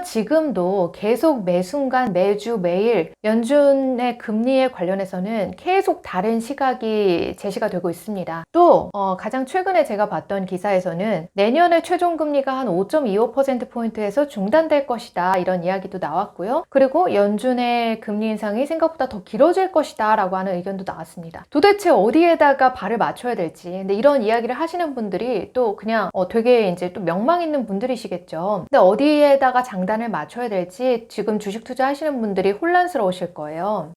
지금도 계속 매 순간 매주 매일 연준의 금리에 관련해서는 계속 다른 시각이 제시가 되고 있습니다. 또 가장 최근에 제가 봤던 기사에서는 내년에 최종금리가 한 5.25%포인트에서 중단될 것이다, 이런 이야기도 나왔고요. 그리고 연준의 금리 인상이 생각보다 더 길어질 것이다 라고 하는 의견도 나왔습니다. 도대체 어디에다가 발을 맞춰야 될지, 근데 이런 이야기를 하시는 분들이 또 그냥 되게 이제 또 명망 있는 분들이시겠죠. 근데 어디에다가 장단을 맞춰야 될지 지금 주식 투자하시는 분들이 혼란스러우실 거예요.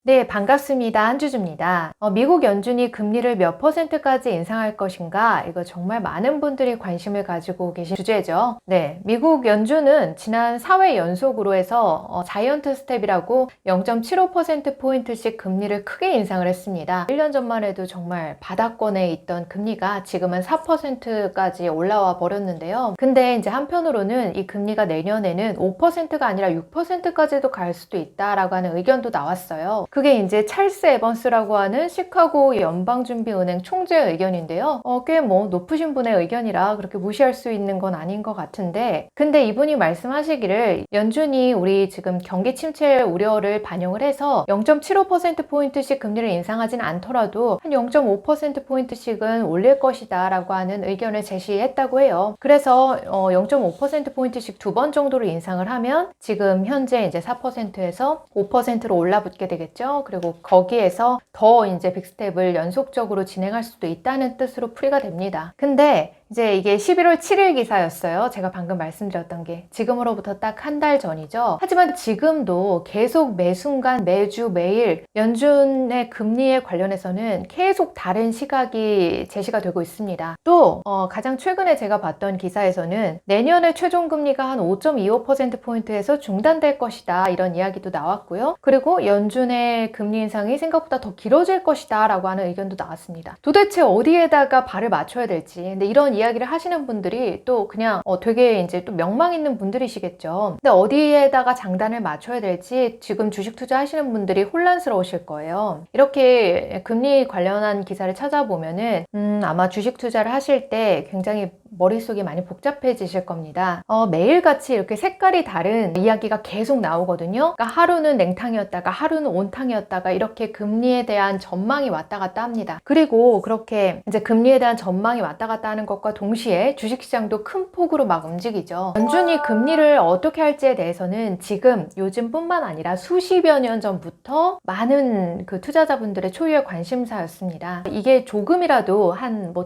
네, 반갑습니다. 한주주입니다. 미국 연준이 금리를 몇 %까지 인상할 것인가? 이거 정말 많은 분들이 관심을 가지고 계신 주제죠. 네, 미국 연준은 지난 4회 연속으로 해서 자이언트 스텝이라고 0.75%포인트씩 금리를 크게 인상을 했습니다. 1년 전만 해도 정말 바닥권에 있던 금리가 지금은 4%까지 올라와 버렸는데요. 근데 이제 한편으로는 이 금리가 내년에는 5%가 아니라 6%까지도 갈 수도 있다라고 하는 의견도 나왔어요. 그게 이제 찰스 에번스라고 하는 시카고 연방준비은행 총재의 의견인데요. 꽤 높으신 분의 의견이라 그렇게 무시할 수 있는 건 아닌 것 같은데, 근데 이분이 말씀하시기를 연준이 우리 지금 경기 침체 우려를 반영을 해서 0.75%포인트씩 금리를 인상하진 않더라도 한 0.5%포인트씩은 올릴 것이다 라고 하는 의견을 제시했다고 해요. 그래서 0.5%포인트씩 2번 정도로 인상을 하면 지금 현재 이제 4%에서 5%로 올라붙게 되겠죠. 그리고 거기에서 더 이제 빅스텝을 연속적으로 진행할 수도 있다는 뜻으로 풀이가 됩니다. 근데 이제 이게 11월 7일 기사였어요. 제가 방금 말씀드렸던 게 지금으로부터 딱 한 달 전이죠. 하지만 지금도 계속 매 순간 매주 매일 연준의 금리에 관련해서는 계속 다른 시각이 제시가 되고 있습니다. 또 가장 최근에 제가 봤던 기사에서는 내년에 최종금리가 한 5.25%포인트에서 중단될 것이다, 이런 이야기도 나왔고요. 그리고 연준의 금리 인상이 생각보다 더 길어질 것이다 라고 하는 의견도 나왔습니다. 도대체 어디에다가 발을 맞춰야 될지, 근데 이런 이야기를 하시는 분들이 또 그냥 되게 이제 또 명망 있는 분들이시겠죠. 근데 어디에다가 장단을 맞춰야 될지 지금 주식 투자하시는 분들이 혼란스러우실 거예요. 이렇게 금리 관련한 기사를 찾아보면은 아마 주식 투자를 하실 때 굉장히 머릿속이 많이 복잡해지실 겁니다. 매일같이 이렇게 색깔이 다른 이야기가 계속 나오거든요. 그러니까 하루는 냉탕이었다가 하루는 온탕이었다가 이렇게 금리에 대한 전망이 왔다 갔다 합니다. 그리고 그렇게 이제 금리에 대한 전망이 왔다 갔다 하는 것과 동시에 주식시장도 큰 폭으로 막 움직이죠. 연준이 금리를 어떻게 할지에 대해서는 지금 요즘뿐만 아니라 수십여 년 전부터 많은 그 투자자분들의 초유의 관심사였습니다. 이게 조금이라도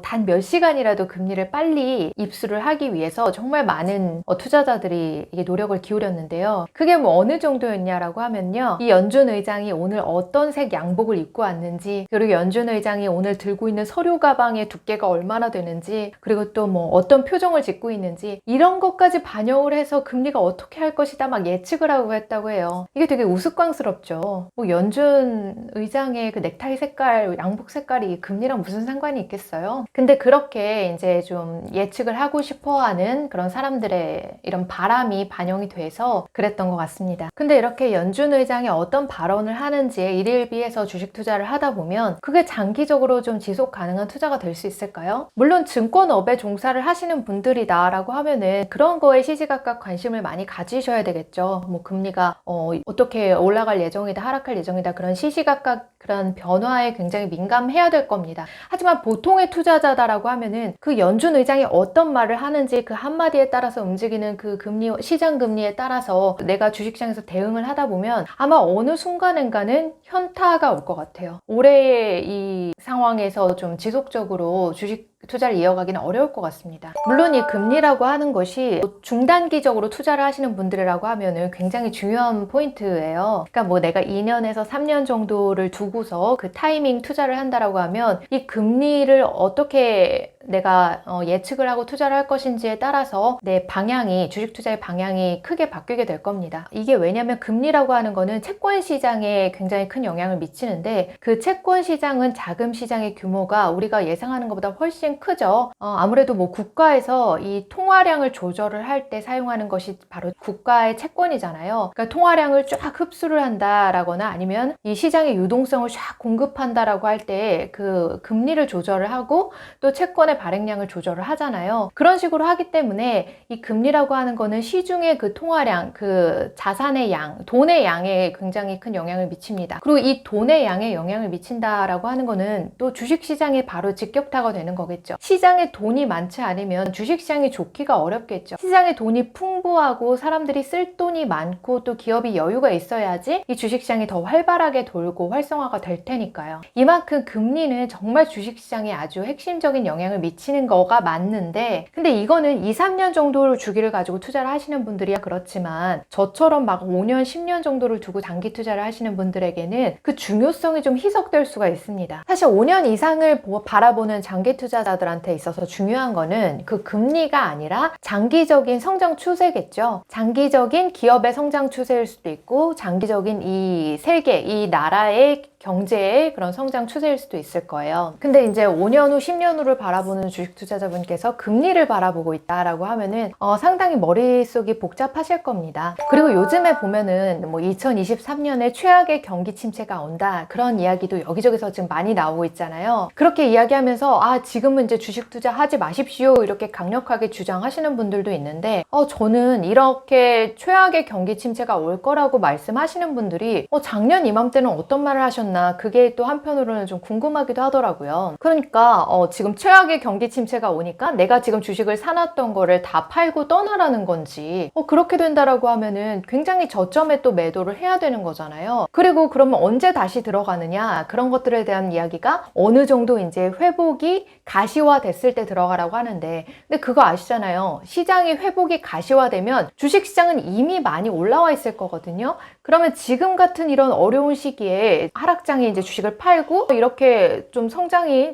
단 몇 시간이라도 금리를 빨리 입수를 하기 위해서 정말 많은 투자자들이 이게 노력을 기울였는데요. 그게 어느 정도였냐라고 하면요, 이 연준 의장이 오늘 어떤 색 양복을 입고 왔는지, 그리고 연준 의장이 오늘 들고 있는 서류 가방의 두께가 얼마나 되는지, 그리고 또 어떤 표정을 짓고 있는지, 이런 것까지 반영을 해서 금리가 어떻게 할 것이다 막 예측을 하고 했다고 해요. 이게 되게 우스꽝스럽죠. 연준 의장의 그 넥타이 색깔, 양복 색깔이 금리랑 무슨 상관이 있겠어요? 근데 그렇게 이제 좀 예측을 하고 싶어 하는 그런 사람들의 이런 바람이 반영이 돼서 그랬던 것 같습니다. 근데 이렇게 연준 의장이 어떤 발언을 하는지에 일일비해서 주식 투자를 하다 보면 그게 장기적으로 좀 지속 가능한 투자가 될 수 있을까요? 물론 증권업에 종사를 하시는 분들이다 라고 하면은 그런 거에 시시각각 관심을 많이 가지셔야 되겠죠. 금리가 어떻게 올라갈 예정이다, 하락할 예정이다, 그런 시시각각 그런 변화에 굉장히 민감해야 될 겁니다. 하지만 보통의 투자자다라고 하면은 그 연준 의장이 어떤 말을 하는지 그 한마디에 따라서 움직이는 그 금리, 시장 금리에 따라서 내가 주식시장에서 대응을 하다 보면 아마 어느 순간인가는 현타가 올 것 같아요. 올해의 이 상황에서 좀 지속적으로 주식 투자를 이어가기는 어려울 것 같습니다. 물론 이 금리라고 하는 것이 중단기적으로 투자를 하시는 분들이라고 하면은 굉장히 중요한 포인트예요. 그러니까 내가 2년에서 3년 정도를 두고서 그 타이밍 투자를 한다라고 하면 이 금리를 어떻게 내가 예측을 하고 투자를 할 것인지에 따라서 내 방향이, 주식 투자의 방향이 크게 바뀌게 될 겁니다. 이게 왜냐면 금리라고 하는 거는 채권 시장에 굉장히 큰 영향을 미치는데, 그 채권 시장은 자금 시장의 규모가 우리가 예상하는 것보다 훨씬 크죠. 아무래도 국가에서 이 통화량을 조절을 할 때 사용하는 것이 바로 국가의 채권이잖아요. 그러니까 통화량을 쫙 흡수를 한다라거나 아니면 이 시장의 유동성을 쫙 공급한다라고 할 때 그 금리를 조절을 하고 또 채권의 달에 발행량을 조절을 하잖아요. 그런 식으로 하기 때문에 이 금리라고 하는 거는 시중의 그 통화량, 그 자산의 양, 돈의 양에 굉장히 큰 영향을 미칩니다. 그리고 이 돈의 양에 영향을 미친다라고 하는 거는 또 주식시장에 바로 직격타가 되는 거겠죠. 시장에 돈이 많지 않으면 주식시장이 좋기가 어렵겠죠. 시장에 돈이 풍부하고 사람들이 쓸 돈이 많고 또 기업이 여유가 있어야지 이 주식시장이 더 활발하게 돌고 활성화가 될 테니까요. 이만큼 금리는 정말 주식시장에 아주 핵심적인 영향을 미치는 거가 맞는데, 근데 이거는 2, 3년 정도로 주기를 가지고 투자를 하시는 분들이야 그렇지만 저처럼 막 5년, 10년 정도를 두고 장기 투자를 하시는 분들에게는 그 중요성이 좀 희석될 수가 있습니다. 사실 5년 이상을 바라보는 장기 투자자들한테 있어서 중요한 거는 그 금리가 아니라 장기적인 성장 추세겠죠. 장기적인 기업의 성장 추세일 수도 있고 장기적인 이 세계, 이 나라의 경제의 그런 성장 추세일 수도 있을 거예요. 근데 이제 5년 후, 10년 후를 바라보는 주식 투자자분께서 금리를 바라보고 있다라고 하면은 상당히 머릿속이 복잡하실 겁니다. 그리고 요즘에 보면은 뭐 2023년에 최악의 경기 침체가 온다, 그런 이야기도 여기저기서 지금 많이 나오고 있잖아요. 그렇게 이야기하면서 지금은 이제 주식 투자하지 마십시오 이렇게 강력하게 주장하시는 분들도 있는데 저는 이렇게 최악의 경기 침체가 올 거라고 말씀하시는 분들이 작년 이맘때는 어떤 말을 하셨나, 그게 또 한편으로는 좀 궁금하기도 하더라고요. 그러니까 지금 최악의 경기 침체가 오니까 내가 지금 주식을 사놨던 거를 다 팔고 떠나라는 건지, 그렇게 된다라고 하면은 굉장히 저점에 또 매도를 해야 되는 거잖아요. 그리고 그러면 언제 다시 들어가느냐, 그런 것들에 대한 이야기가 어느 정도 이제 회복이 가시화됐을 때 들어가라고 하는데, 근데 그거 아시잖아요. 시장이 회복이 가시화되면 주식시장은 이미 많이 올라와 있을 거거든요. 그러면 지금 같은 이런 어려운 시기에 하락장에 이제 주식을 팔고 이렇게 좀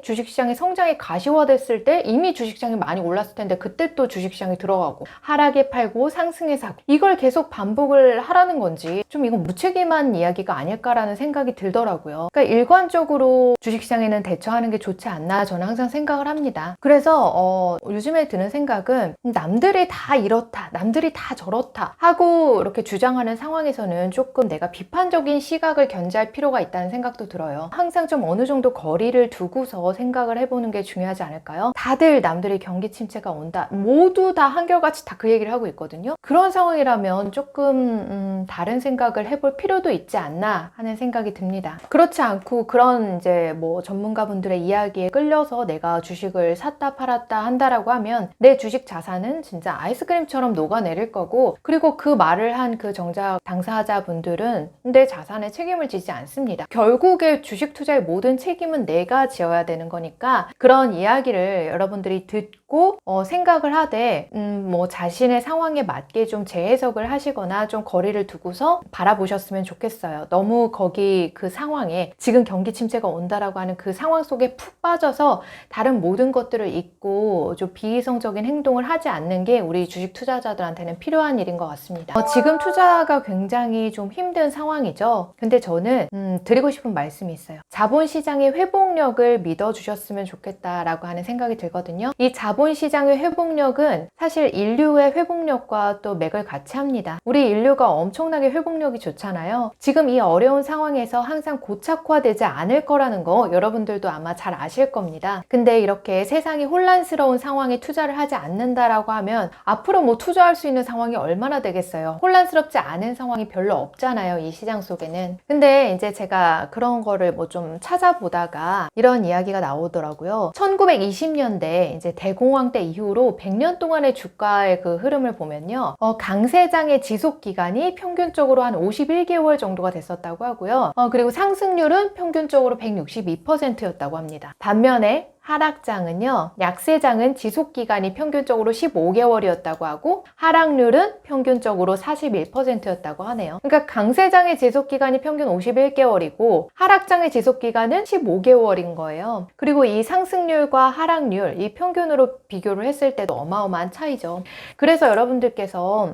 주식시장의 성장이 가시화됐을 때 이미 주식시장이 많이 올랐을 텐데 그때 또 주식시장이 들어가고 하락에 팔고 상승에 사고, 이걸 계속 반복을 하라는 건지 좀 이건 무책임한 이야기가 아닐까라는 생각이 들더라고요. 그러니까 일관적으로 주식시장에는 대처하는 게 좋지 않나 저는 항상 생각을 합니다. 그래서 요즘에 드는 생각은 남들이 다 이렇다, 남들이 다 저렇다 하고 이렇게 주장하는 상황에서는 조금 내가 비판적인 시각을 견지할 필요가 있다는 생각도 들어요. 항상 좀 어느 정도 거리를 두고서 생각을 해보는 게 중요하지 않을까요? 다들 남들이 경기 침체가 온다, 모두 다 한결같이 다 그 얘기를 하고 있거든요. 그런 상황이라면 조금 다른 생각을 해볼 필요도 있지 않나 하는 생각이 듭니다. 그렇지 않고 그런 이제 뭐 전문가분들의 이야기에 끌려서 내가 주식을 샀다 팔았다 한다라고 하면 내 주식 자산은 진짜 아이스크림처럼 녹아내릴 거고, 그리고 그 말을 한 그 정작 당사자분들은 내 자산에 책임을 지지 않습니다. 결국에 주식 투자의 모든 책임은 내가 지어야 되는 거니까 그런 이야기를 여러분들이 듣고 생각을 하되 뭐 자신의 상황에 맞게 좀 재해석을 하시거나 좀 거리를 두고서 바라보셨으면 좋겠어요. 너무 거기 그 상황에 지금 경기 침체가 온다라고 하는 그 상황 속에 푹 빠져서 다른 모든 것들을 잊고 좀 비이성적인 행동을 하지 않는 게 우리 주식 투자자들한테는 필요한 일인 것 같습니다. 지금 투자가 굉장히 좀 힘든 상황이죠. 근데 저는 드리고 싶은 말씀이 있어요. 자본시장의 회복력을 믿어주셨으면 좋겠다라고 하는 생각이 들거든요. 이 자본시장의 회복력은 사실 인류의 회복력과 또 맥을 같이 합니다. 우리 인류가 엄청나게 회복력이 좋잖아요. 지금 이 어려운 상황에서 항상 고착화되지 않을 거라는 거 여러분들도 아마 잘 아실 겁니다. 근데 이렇게 세상이 혼란스러운 상황에 투자를 하지 않는다라고 하면 앞으로 뭐 투자할 수 있는 상황이 얼마나 되겠어요. 혼란스럽지 않은 상황이 별로 없잖아요, 이 시장 속에는. 근데 이제 제가 그런 거를 뭐 좀 찾아보다가 이런 이야기가 나오더라고요. 1920년대 이제 대공황 때 이후로 100년 동안의 주가의 그 흐름을 보면요, 강세장의 지속 기간이 평균적으로 한 51개월 정도가 됐었다고 하고요. 그리고 상승률은 평균적으로 162%였다고 합니다. 반면에 하락장은요, 약세장은 지속기간이 평균적으로 15개월이었다고 하고 하락률은 평균적으로 41%였다고 하네요. 그러니까 강세장의 지속기간이 평균 51개월이고 하락장의 지속기간은 15개월인 거예요. 그리고 이 상승률과 하락률, 이 평균으로 비교를 했을 때도 어마어마한 차이죠. 그래서 여러분들께서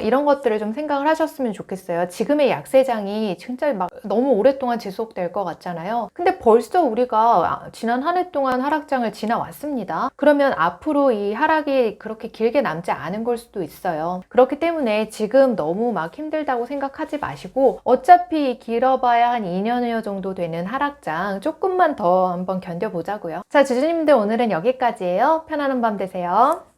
이런 것들을 좀 생각을 하셨으면 좋겠어요. 지금의 약세장이 진짜 막 너무 오랫동안 지속될 것 같잖아요. 근데 벌써 우리가 지난 한 한 해 동안 하락장을 지나왔습니다. 그러면 앞으로 이 하락이 그렇게 길게 남지 않은 걸 수도 있어요. 그렇기 때문에 지금 너무 막 힘들다고 생각하지 마시고 어차피 길어봐야 한 2년 후 정도 되는 하락장 조금만 더 한번 견뎌보자고요. 자, 주주님들 오늘은 여기까지예요. 편안한 밤 되세요.